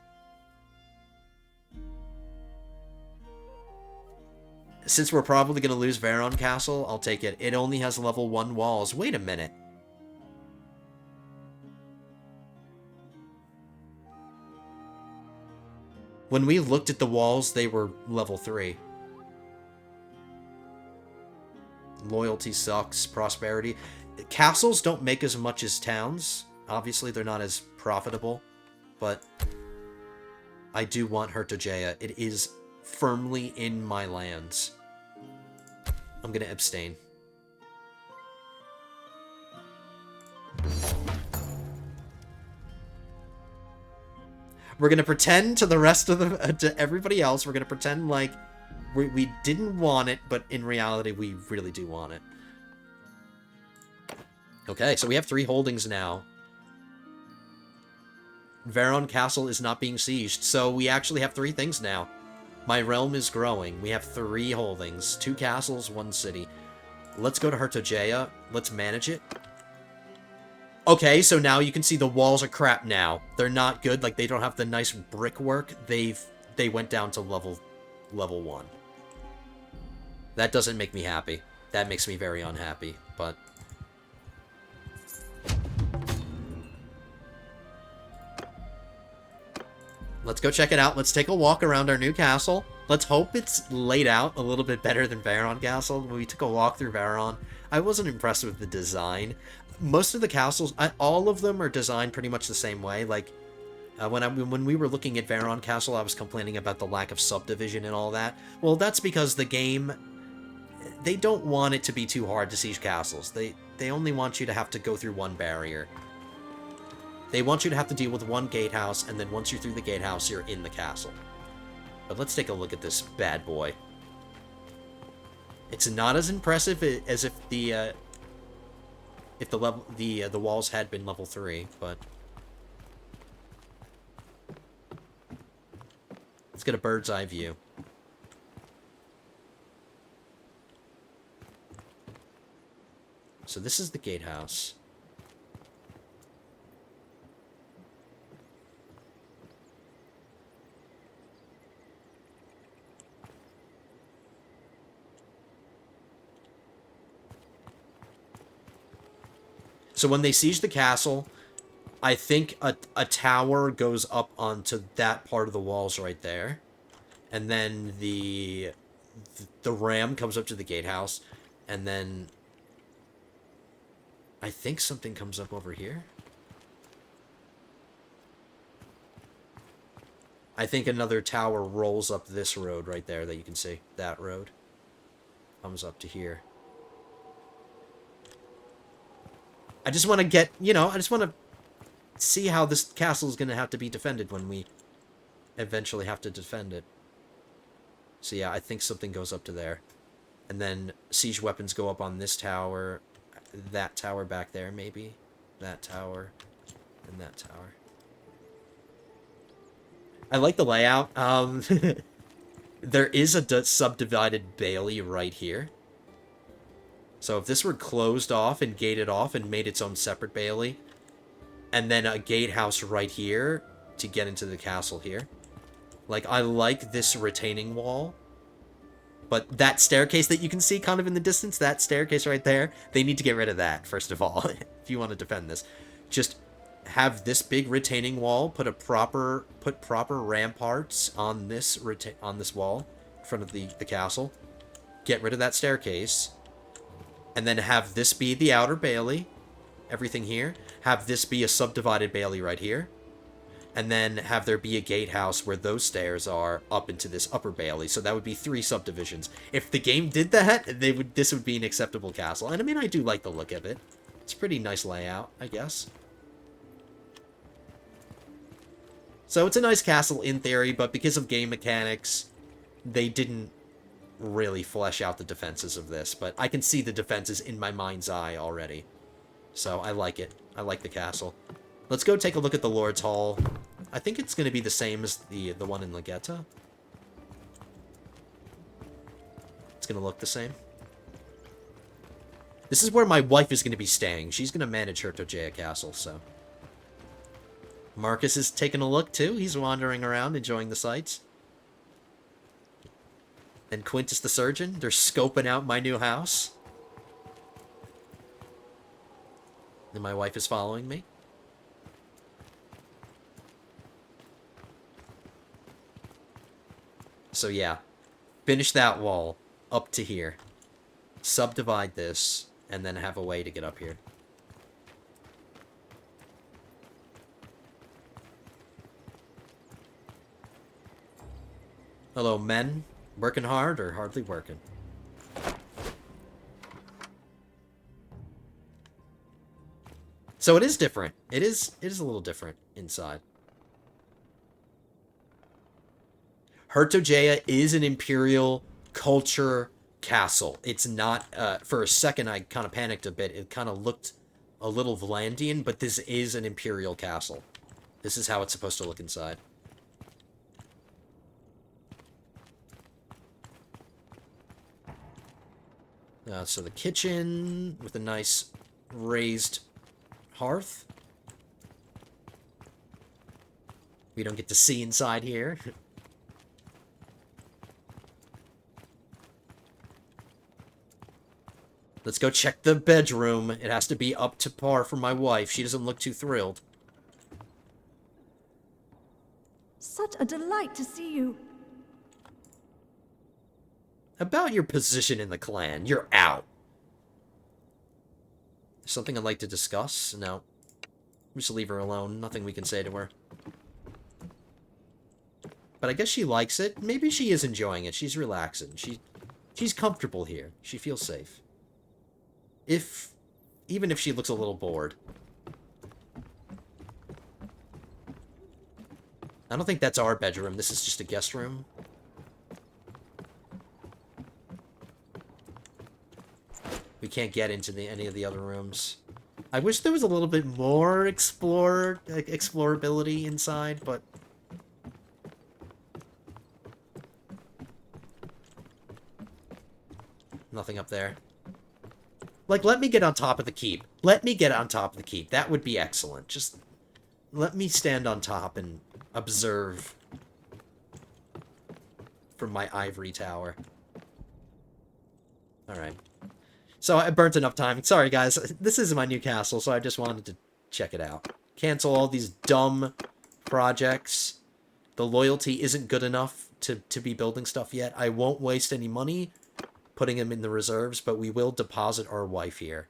Since we're probably going to lose Veron Castle, I'll take it. It only has level 1 walls. Wait a minute. When we looked at the walls, they were level 3. Loyalty sucks. Prosperity. Castles don't make as much as towns. Obviously, they're not as profitable, but I do want Hertojaya. It is firmly in my lands. I'm gonna abstain. We're gonna pretend to the rest of the to everybody else. We're gonna pretend like we didn't want it, but in reality, we really do want it. Okay, so we have 3 holdings now. Varon Castle is not being sieged, so we actually have 3 things now. My realm is growing. We have 3 holdings, 2 castles, 1 city. Let's go to Hertojaya. Let's manage it. Okay, so now you can see the walls are crap now. They're not good. Like, they don't have the nice brickwork. They went down to level 1. That doesn't make me happy. That makes me very unhappy, but... Let's go check it out. Let's take a walk around our new castle. Let's hope it's laid out a little bit better than Varon Castle. When we took a walk through Varon, I wasn't impressed with the design. Most of the castles, all of them are designed pretty much the same way. Like, when we were looking at Varon Castle, I was complaining about the lack of subdivision and all that. Well, that's because the game, they don't want it to be too hard to siege castles. They only want you to have to go through one barrier. They want you to have to deal with one gatehouse, and then once you're through the gatehouse, you're in the castle. But let's take a look at this bad boy. It's not as impressive as if the walls had been level 3, but let's get a bird's eye view. So this is the gatehouse. So when they siege the castle, I think a tower goes up onto that part of the walls right there. And then the ram comes up to the gatehouse. And then I think something comes up over here. I think another tower rolls up this road right there that you can see. That road comes up to here. I just want to get, I just want to see how this castle is going to have to be defended when we eventually have to defend it. So yeah, I think something goes up to there. And then siege weapons go up on this tower, that tower back there maybe, that tower, and that tower. I like the layout. There is a subdivided bailey right here. So if this were closed off and gated off and made its own separate bailey, and then a gatehouse right here to get into the castle here. Like, I like this retaining wall. But that staircase that you can see kind of in the distance, that staircase right there, they need to get rid of that, first of all, if you want to defend this. Just have this big retaining wall, put proper ramparts on this wall in front of the castle. Get rid of that staircase. And then have this be the outer bailey, everything here. Have this be a subdivided bailey right here. And then have there be a gatehouse where those stairs are up into this upper bailey. So that would be 3 subdivisions. If the game did that, this would be an acceptable castle. And I mean, I do like the look of it. It's a pretty nice layout, I guess. So it's a nice castle in theory, but because of game mechanics, they didn't really flesh out the defenses of this, but I can see the defenses in my mind's eye already. So I like it. I like the castle. Let's go take a look at the Lord's Hall. I think it's going to be the same as the one in Legetta. It's going to look the same. This is where my wife is going to be staying. She's going to manage Hertojaya Castle, so. Marcus is taking a look, too. He's wandering around, enjoying the sights. And Quintus the Surgeon, they're scoping out my new house. And my wife is following me. So yeah, finish that wall up to here. Subdivide this, and then have a way to get up here. Hello, men. Working hard or hardly working? So it is different. It is a little different inside. Hertogeia is an imperial culture castle. It's not, for a second I kind of panicked a bit. It kind of looked a little Vlandian, but this is an imperial castle. This is how it's supposed to look inside. So the kitchen with a nice raised hearth. We don't get to see inside here. Let's go check the bedroom. It has to be up to par for my wife. She doesn't look too thrilled. Such a delight to see you. About your position in the clan. You're out. Something I'd like to discuss? No. Just leave her alone. Nothing we can say to her. But I guess she likes it. Maybe she is enjoying it. She's relaxing. She's comfortable here. She feels safe. Even if she looks a little bored. I don't think that's our bedroom. This is just a guest room. We can't get into any of the other rooms. I wish there was a little bit more explorability inside, but... Nothing up there. Like, let me get on top of the keep. Let me get on top of the keep. That would be excellent. Just let me stand on top and observe from my ivory tower. Alright. So I burnt enough time. Sorry, guys. This is my new castle, so I just wanted to check it out. Cancel all these dumb projects. The loyalty isn't good enough to be building stuff yet. I won't waste any money putting them in the reserves, but we will deposit our wife here.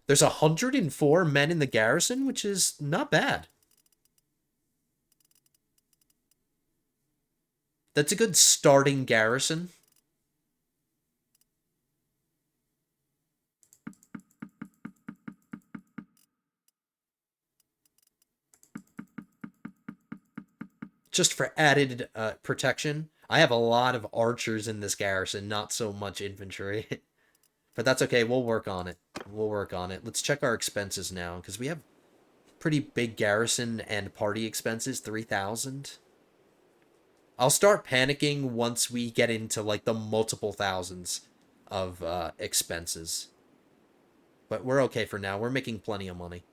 There's 104 men in the garrison, which is not bad. That's a good starting garrison. Just for added protection. I have a lot of archers in this garrison, not so much infantry. But that's okay, we'll work on it. We'll work on it. Let's check our expenses now, because we have pretty big garrison and party expenses, 3,000. I'll start panicking once we get into, like, the multiple thousands of expenses. But we're okay for now. We're making plenty of money.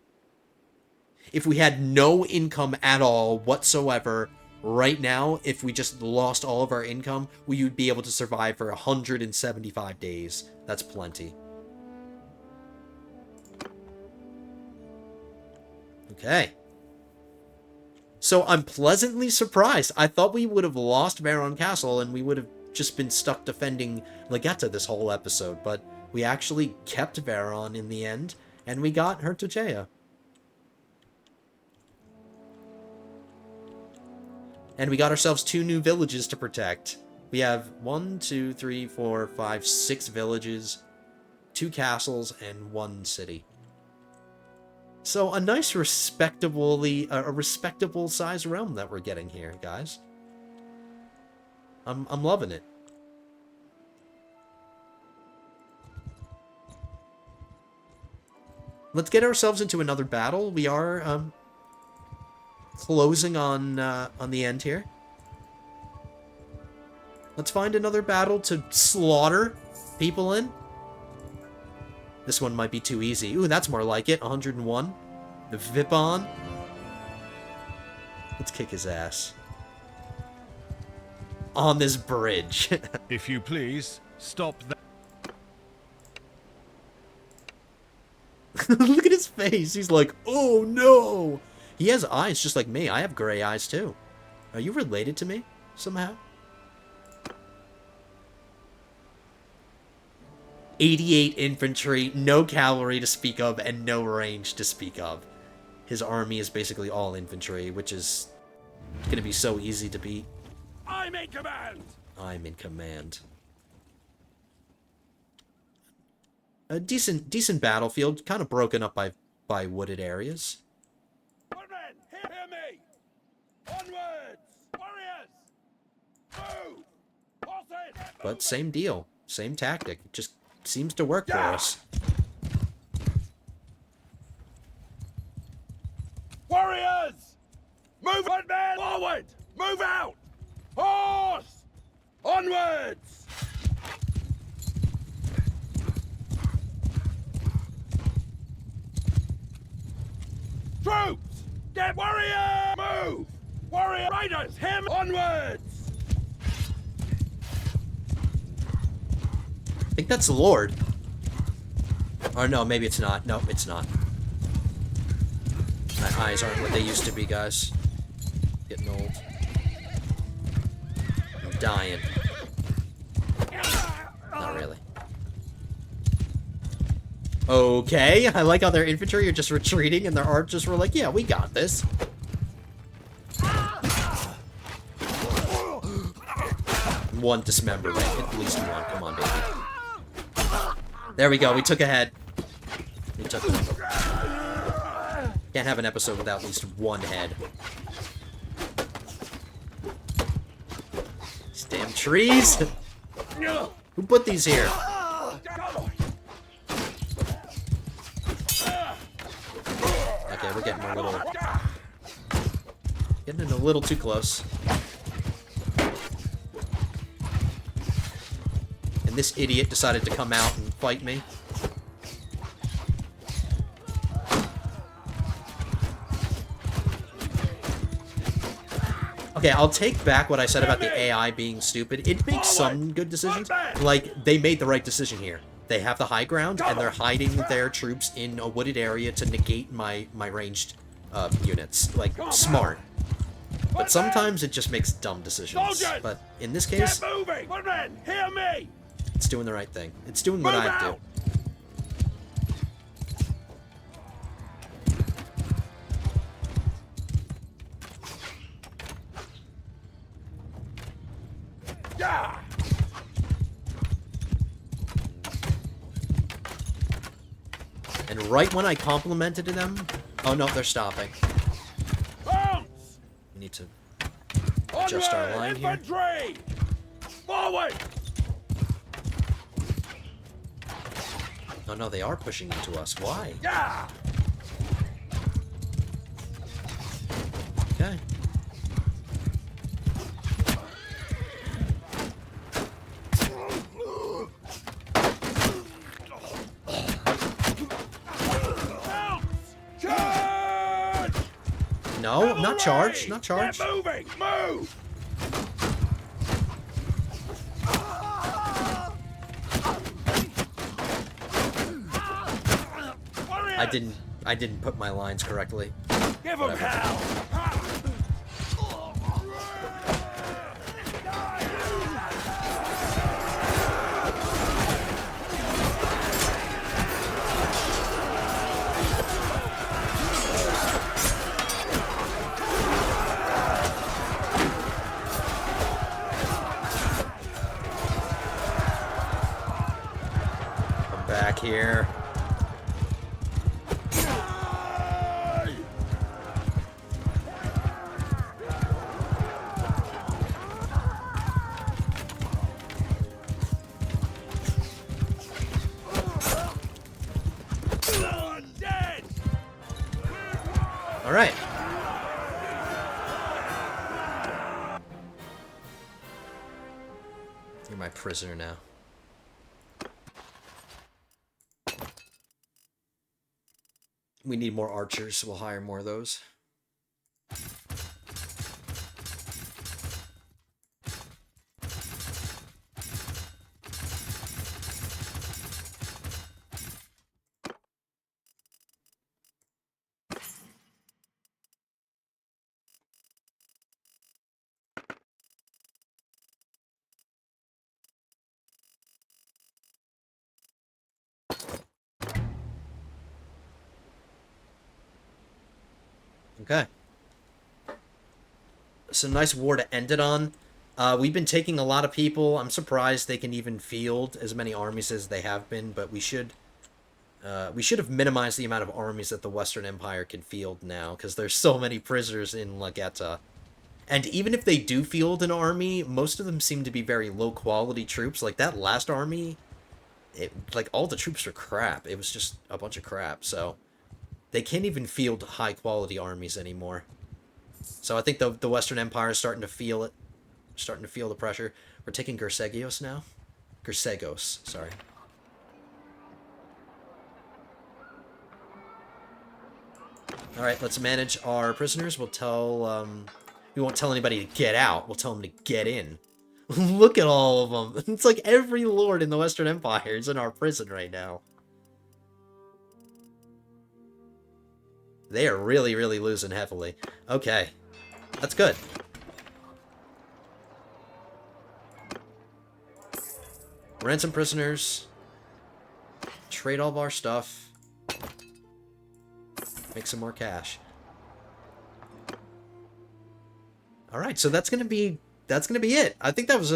If we had no income at all whatsoever, right now, if we just lost all of our income, we would be able to survive for 175 days. That's plenty. Okay. So I'm pleasantly surprised. I thought we would have lost Varon Castle and we would have just been stuck defending Legetta this whole episode, but we actually kept Varon in the end, and we got Hertogeia. And we got ourselves 2 new villages to protect. We have 1, 2, 3, 4, 5, 6 villages, 2 castles, and 1 city. So a nice, a respectable size realm that we're getting here, guys. I'm loving it. Let's get ourselves into another battle. We are closing on the end here. Let's find another battle to slaughter people in. This one might be too easy. Ooh, that's more like it. 101. The Vipon. Let's kick his ass. On this bridge. If you please, stop that. Look at his face. He's like, oh no. He has eyes just like me. I have gray eyes too. Are you related to me somehow? 88 infantry, no cavalry to speak of, and no range to speak of. His army is basically all infantry, which is going to be so easy to beat. I'm in command! I'm in command. A decent battlefield, kind of broken up by wooded areas. Woodmen, hear me! Onwards! Warriors! Move! Horses! But same deal. Same tactic. It just seems to work for us. Warriors! Move, woodmen! Forward! Move out! Horse! Onwards! Troops! Get warrior! Move! Warrior riders, him onwards! I think that's the Lord. Or no, maybe it's not. No, it's not. My eyes aren't what they used to be, guys. Getting old. I'm dying. Not really. Okay, I like how their infantry are just retreating and their archers were like, yeah, we got this. One dismemberment, at least one. Come on, baby. There we go, we took a head. We took one. Can't have an episode without at least one head. These damn trees! Who put these here? Okay, we're getting a little too close. And this idiot decided to come out and fight me. Okay, I'll take back what I said about the AI being stupid. It makes some good decisions. Like, they made the right decision here. They have the high ground, and they're hiding their troops in a wooded area to negate my ranged units. Like, smart. But sometimes it just makes dumb decisions. But in this case, Get moving! Woodmen, hear me! it's doing the right thing. It's doing what I do. Yeah! And right when I complimented them... Oh no, they're stopping. Bounce! We need to adjust our line here. Infantry! Forward! Oh no, they are pushing into us. Why? Yeah! Okay. Charge! No, not charge. Not charge. Get moving! Move! I didn't put my lines correctly. Give them hell! Come back here. Dead! All right. You're my prisoner now. We need more archers. We'll hire more of those. Okay. So nice war to end it on. We've been taking a lot of people. I'm surprised they can even field as many armies as they have been, but we should have minimized the amount of armies that the Western Empire can field now, because there's so many prisoners in Lagetta. And even if they do field an army, most of them seem to be very low-quality troops. Like, that last army, like, all the troops are crap. It was just a bunch of crap, so they can't even field high-quality armies anymore. So I think the Western Empire is starting to feel it. Starting to feel the pressure. We're taking Garios now? Garios, sorry. Alright, let's manage our prisoners. We'll tell, we won't tell anybody to get out. We'll tell them to get in. Look at all of them. It's like every lord in the Western Empire is in our prison right now. They are really, really losing heavily. Okay. That's good. Ransom prisoners. Trade all of our stuff. Make some more cash. Alright, so that's gonna be it. I think that was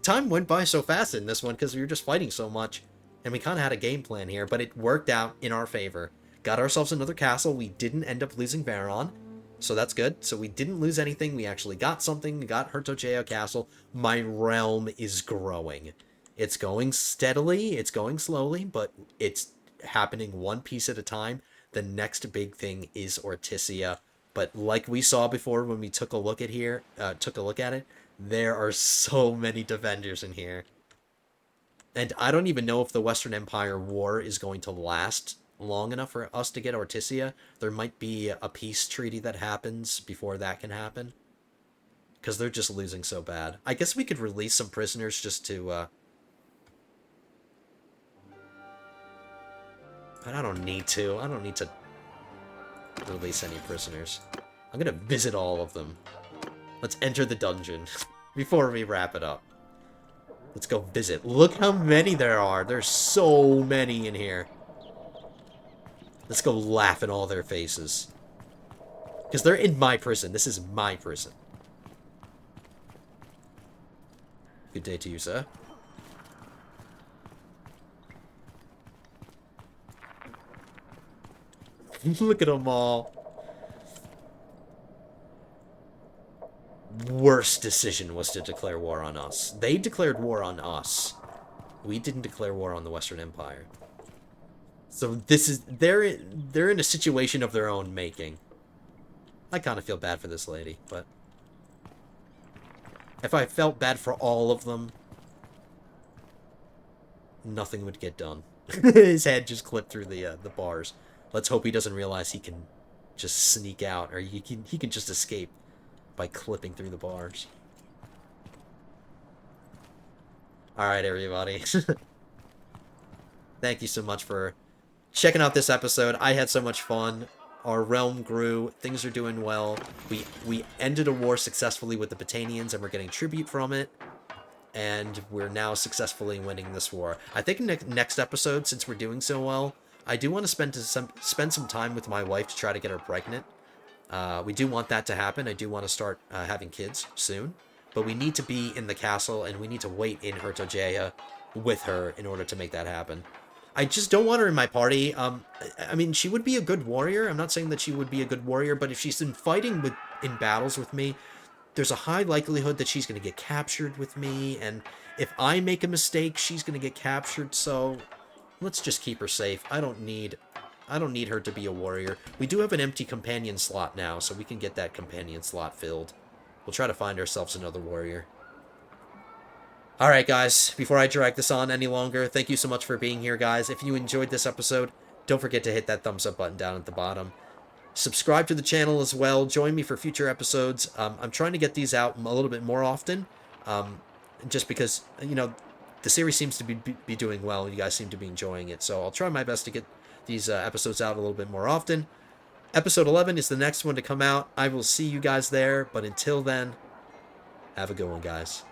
time went by so fast in this one because we were just fighting so much. And we kind of had a game plan here, but it worked out in our favor. Got ourselves another castle. We didn't end up losing Varon. So that's good. So we didn't lose anything. We actually got something. We got Hertogea Castle. My realm is growing. It's going steadily. It's going slowly, but it's happening one piece at a time. The next big thing is Ortisia. But like we saw before when we took a look at it, there are so many defenders in here. And I don't even know if the Western Empire War is going to last long enough for us to get Ortisia. There might be a peace treaty that happens before that can happen. Because they're just losing so bad. I guess we could release some prisoners just to... But I don't need to. I don't need to release any prisoners. I'm gonna visit all of them. Let's enter the dungeon before we wrap it up. Let's go visit. Look how many there are. There's so many in here. Let's go laugh in all their faces. Because they're in my prison. This is my prison. Good day to you, sir. Look at them all. Worst decision was to declare war on us. They declared war on us. We didn't declare war on the Western Empire. So this is they're in a situation of their own making. I kind of feel bad for this lady, but if I felt bad for all of them, nothing would get done. His head just clipped through the bars. Let's hope he doesn't realize he can just sneak out, or he can just escape by clipping through the bars. Alright, everybody. Thank you so much for checking out this episode. I had so much fun. Our realm grew. Things are doing well. We ended a war successfully with the Batanians, and we're getting tribute from it. And we're now successfully winning this war. I think next episode, since we're doing so well, I do want to spend some time with my wife to try to get her pregnant. We do want that to happen. I do want to start having kids soon. But we need to be in the castle, and we need to wait in Hertogea with her in order to make that happen. I just don't want her in my party. I mean, she would be a good warrior. I'm not saying that she would be a good warrior, but if she's been fighting in battles with me, there's a high likelihood that she's going to get captured with me, and if I make a mistake, she's going to get captured, so let's just keep her safe. I don't need her to be a warrior. We do have an empty companion slot now, so we can get that companion slot filled. We'll try to find ourselves another warrior. Alright, guys, before I drag this on any longer, thank you so much for being here, guys. If you enjoyed this episode, don't forget to hit that thumbs up button down at the bottom. Subscribe to the channel as well. Join me for future episodes. I'm trying to get these out a little bit more often, just because, you know, the series seems to be doing well. You guys seem to be enjoying it, so I'll try my best to get these episodes out a little bit more often. Episode 11 is the next one to come out. I will see you guys there, but until then, have a good one, guys.